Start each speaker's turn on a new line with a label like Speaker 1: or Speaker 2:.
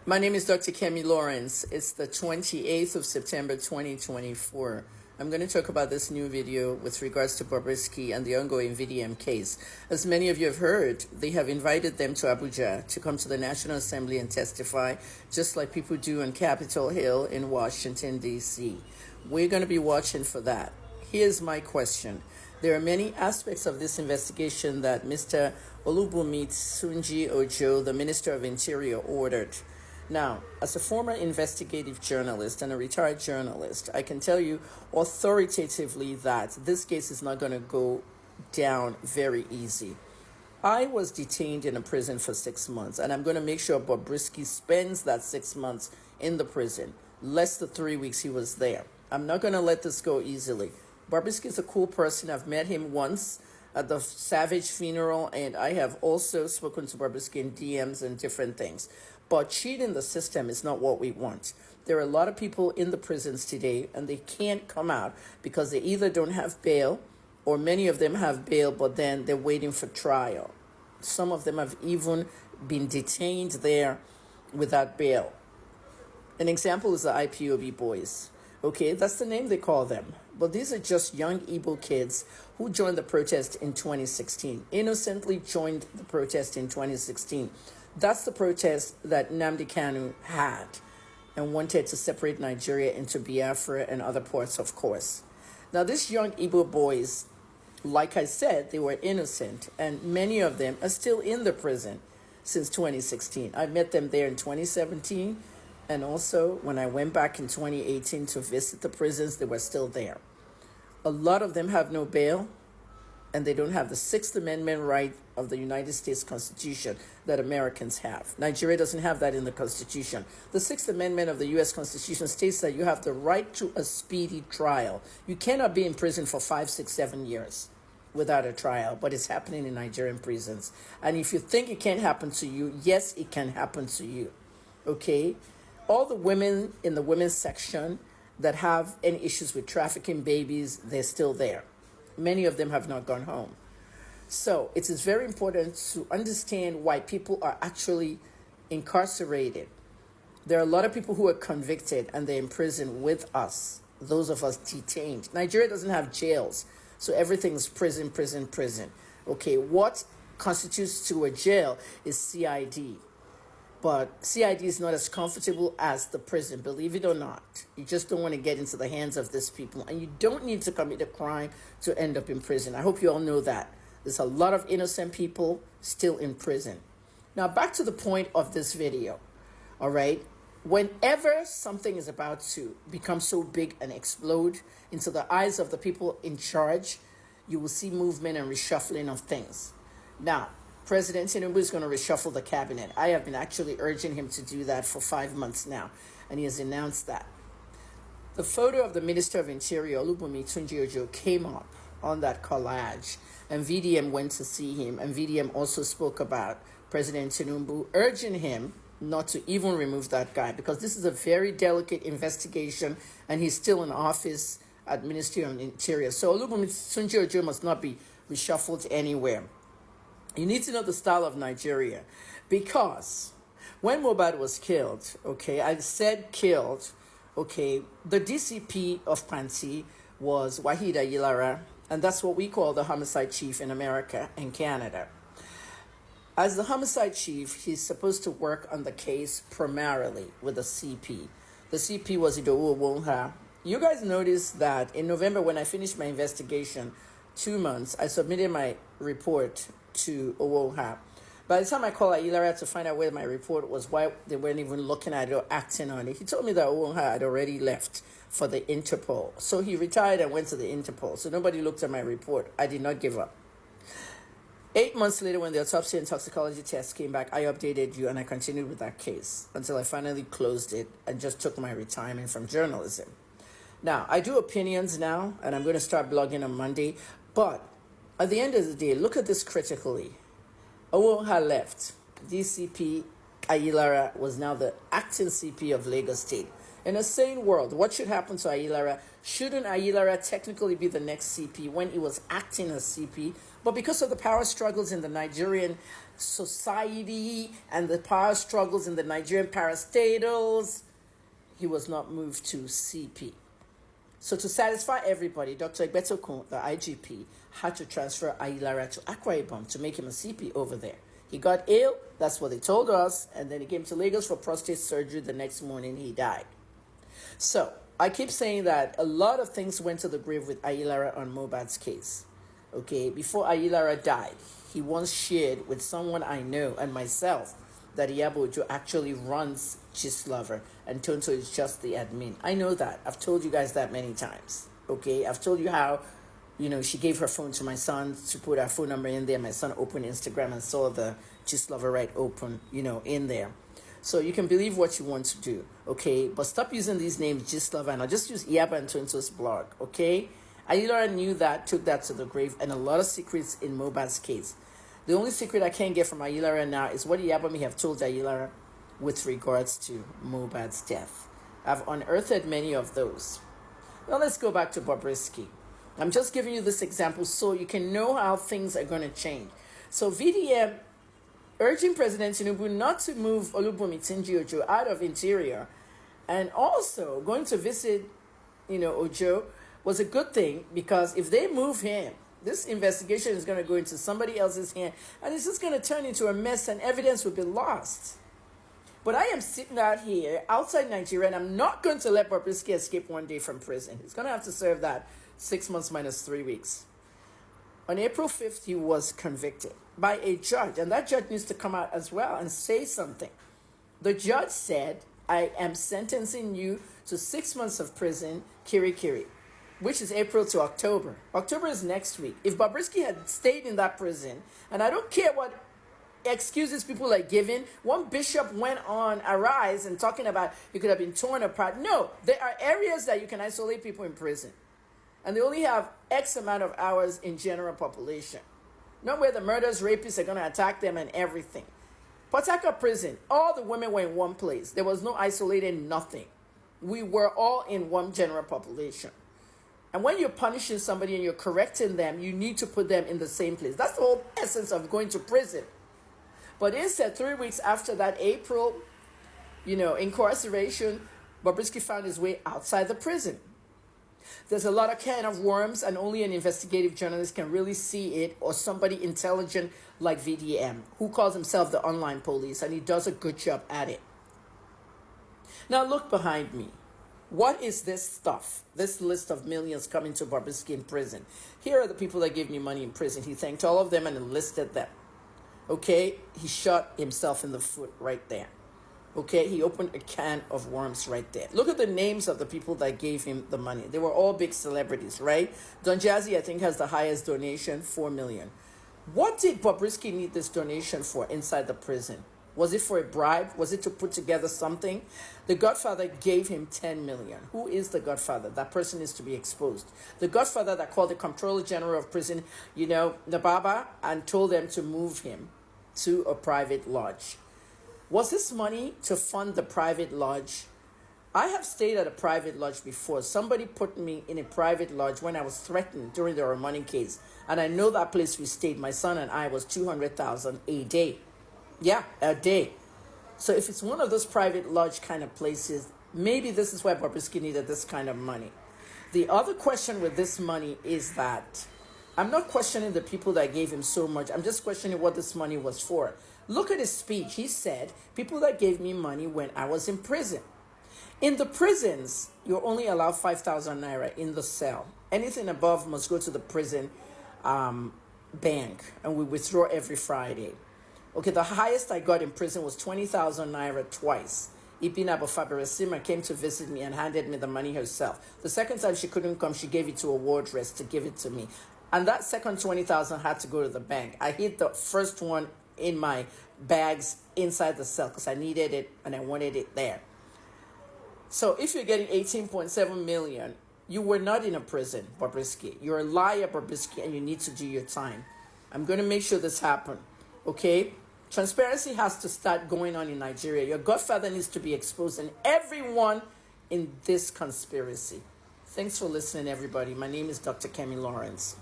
Speaker 1: My name is Dr. Kemi Lawrence. It's the 28th of September 2024. I'm going to talk about this new video with regards to Bobrisky and the ongoing VDM case. As many of you have heard, they have invited them to Abuja to come to the National Assembly and testify, just like people do on Capitol Hill in Washington, D.C. We're going to be watching for that. Here's my question. There are many aspects of this investigation that Mr. Olubunmi Tunji Ojo, the Minister of Interior, ordered. Now, as a former investigative journalist and a retired journalist, I can tell you authoritatively that this case is not going to go down very easy. I was detained in a prison for 6 months, and I'm going to make sure Bobrisky spends that 6 months in the prison. Less than 3 weeks he was there. I'm not going to let this go easily. Bobrisky is a cool person. I've met him once at the Savage funeral, and I have also spoken to Bobrisky in DMs and different things. But cheating the system is not what we want. There are a lot of people in the prisons today, and they can't come out because they either don't have bail, or many of them have bail, but then they're waiting for trial. Some of them have even been detained there without bail. An example is the IPOB boys. Okay, that's the name they call them. But these are just young Igbo kids who joined the protest in 2016, innocently joined the protest in 2016. That's the protest that Nnamdi Kanu had and wanted to separate Nigeria into Biafra and other parts, of course. Now, these young Igbo boys, like I said, they were innocent, and many of them are still in the prison since 2016. I met them there in 2017. And also, when I went back in 2018 to visit the prisons, they were still there. A lot of them have no bail, and they don't have the Sixth Amendment right of the United States Constitution that Americans have. Nigeria doesn't have that in the Constitution. The Sixth Amendment of the U.S. Constitution states that you have the right to a speedy trial. You cannot be in prison for 5, 6, 7 years without a trial, but it's happening in Nigerian prisons. And if you think it can't happen to you, yes, it can happen to you. Okay? All the women in the women's section that have any issues with trafficking babies, they're still there. Many of them have not gone home. So it is very important to understand why people are actually incarcerated. There are a lot of people who are convicted and they're in prison with us, those of us detained. Nigeria doesn't have jails, so everything is prison, prison, prison. Okay, what constitutes to a jail is CID. But CID is not as comfortable as the prison, believe it or not. You just don't want to get into the hands of these people. And you don't need to commit a crime to end up in prison. I hope you all know that. There's a lot of innocent people still in prison. Now, back to the point of this video. All right. Whenever something is about to become so big and explode into the eyes of the people in charge, you will see movement and reshuffling of things. Now, President Tinubu is going to reshuffle the cabinet. I have been actually urging him to do that for 5 months now, and he has announced that. The photo of the Minister of Interior, Olubunmi Tunji Ojo, came up on that collage, and VDM went to see him, and VDM also spoke about President Tinubu, urging him not to even remove that guy, because this is a very delicate investigation, and he's still in office at Ministry of Interior. So Olubunmi Tunji Ojo must not be reshuffled anywhere. You need to know the style of Nigeria, because when Mohbad was killed, okay, I said killed, okay, the DCP of Panti was Waheed Ayilara, and that's what we call the homicide chief in America and Canada. As the homicide chief, he's supposed to work on the case primarily with the CP. The CP was Idowu Owonha. You guys noticed that in November, when I finished my investigation, 2 months, I submitted my report to Owonha. By the time I called Ayilara to find out where my report was, why they weren't even looking at it or acting on it, he told me that Owonha had already left for the Interpol. So he retired and went to the Interpol. So nobody looked at my report. I did not give up. 8 months later, when the autopsy and toxicology test came back, I updated you and I continued with that case until I finally closed it and just took my retirement from journalism. Now, I do opinions now, and I'm going to start blogging on Monday, but at the end of the day, look at this critically. Owonha left. DCP Ayilara was now the acting CP of Lagos State. In a sane world, what should happen to Ayilara? Shouldn't Ayilara technically be the next CP when he was acting as CP? But because of the power struggles in the Nigerian society and the power struggles in the Nigerian parastatals, he was not moved to CP. So to satisfy everybody, Dr. Egbetokun, the IGP, had to transfer Ayilara to Akwa Ibom to make him a CP over there. He got ill, that's what they told us, and then he came to Lagos for prostate surgery. The next morning, he died. So I keep saying that a lot of things went to the grave with Ayilara on Mohbad's case. Okay, before Ayilara died, he once shared with someone I know and myself that Iyabo Ojo actually runs Gist Lover and Tonto is just the admin. I know that. I've told you guys that many times. Okay, I've told you how, she gave her phone to my son to put her phone number in there. My son opened Instagram and saw the Gist Lover right open, in there. So you can believe what you want to do, okay? But stop using these names, Gist Lover, and I'll just use Iyabo and Tonto's blog, okay? Ayilara knew that, took that to the grave, and a lot of secrets in Mohbad's case. The only secret I can get from Ayilara now is what Iyabo may have told Ayilara with regards to Mohbad's death. I've unearthed many of those. Well, let's go back to Bobrisky. I'm just giving you this example so you can know how things are going to change. So VDM urging President Tinubu not to move Olubunmi Tunji Ojo out of Interior, and also going to visit, Ojo was a good thing, because if they move him, this investigation is going to go into somebody else's hand, and it's just going to turn into a mess, and evidence will be lost. But I am sitting out here outside Nigeria, and I'm not going to let Bobrisky escape one day from prison. He's going to have to serve that 6 months minus 3 weeks. On April 5th, he was convicted by a judge, and that judge needs to come out as well and say something. The judge said, I am sentencing you to 6 months of prison, kiri, which is April to October. October is next week. If Bobrisky had stayed in that prison, and I don't care what excuses people are giving, one bishop went on Arise and talking about you could have been torn apart. No, there are areas that you can isolate people in prison, and they only have X amount of hours in general population. Not where the murderers, rapists are going to attack them and everything. Port Harcourt prison, all the women were in one place. There was no isolating, nothing. We were all in one general population. And when you're punishing somebody and you're correcting them, you need to put them in the same place. That's the whole essence of going to prison. But instead, 3 weeks after that April, incarceration, Bobrisky found his way outside the prison. There's a lot of can of worms, and only an investigative journalist can really see it, or somebody intelligent like VDM, who calls himself the online police, and he does a good job at it. Now look behind me. What is this stuff? This list of millions coming to Bobrisky in prison. Here are the people that gave me money in prison. He thanked all of them and enlisted them. Okay? He shot himself in the foot right there. Okay? He opened a can of worms right there. Look at the names of the people that gave him the money. They were all big celebrities, right? Don Jazzy, I think, has the highest donation, 4 million. What did Bobrisky need this donation for inside the prison? Was it for a bribe? Was it to put together something? The Godfather gave him 10 million. Who is the Godfather? That person is to be exposed. The Godfather that called the Comptroller General of Prison, Nababa, and told them to move him to a private lodge. Was this money to fund the private lodge? I have stayed at a private lodge before. Somebody put me in a private lodge when I was threatened during the Romani case. And I know that place we stayed, my son and I, was 200,000 a day. Yeah, a day. So if it's one of those private lodge kind of places, maybe this is why Bobrisky needed this kind of money. The other question with this money is that I'm not questioning the people that gave him so much. I'm just questioning what this money was for. Look at his speech. He said, people that gave me money when I was in prison. In the prisons, you're only allowed 5,000 naira in the cell. Anything above must go to the prison bank, and we withdraw every Friday. Okay, the highest I got in prison was 20,000 naira twice. Ipina Faberesima came to visit me and handed me the money herself. The second time she couldn't come, she gave it to a wardress to give it to me. And that second 20,000 had to go to the bank. I hid the first one in my bags inside the cell because I needed it and I wanted it there. So if you're getting 18.7 million, you were not in a prison, Bobrisky. You're a liar, Bobrisky, and you need to do your time. I'm going to make sure this happens, okay? Transparency has to start going on in Nigeria. Your Godfather needs to be exposed, and everyone in this conspiracy. Thanks for listening, everybody. My name is Dr. Kemi Lawrence.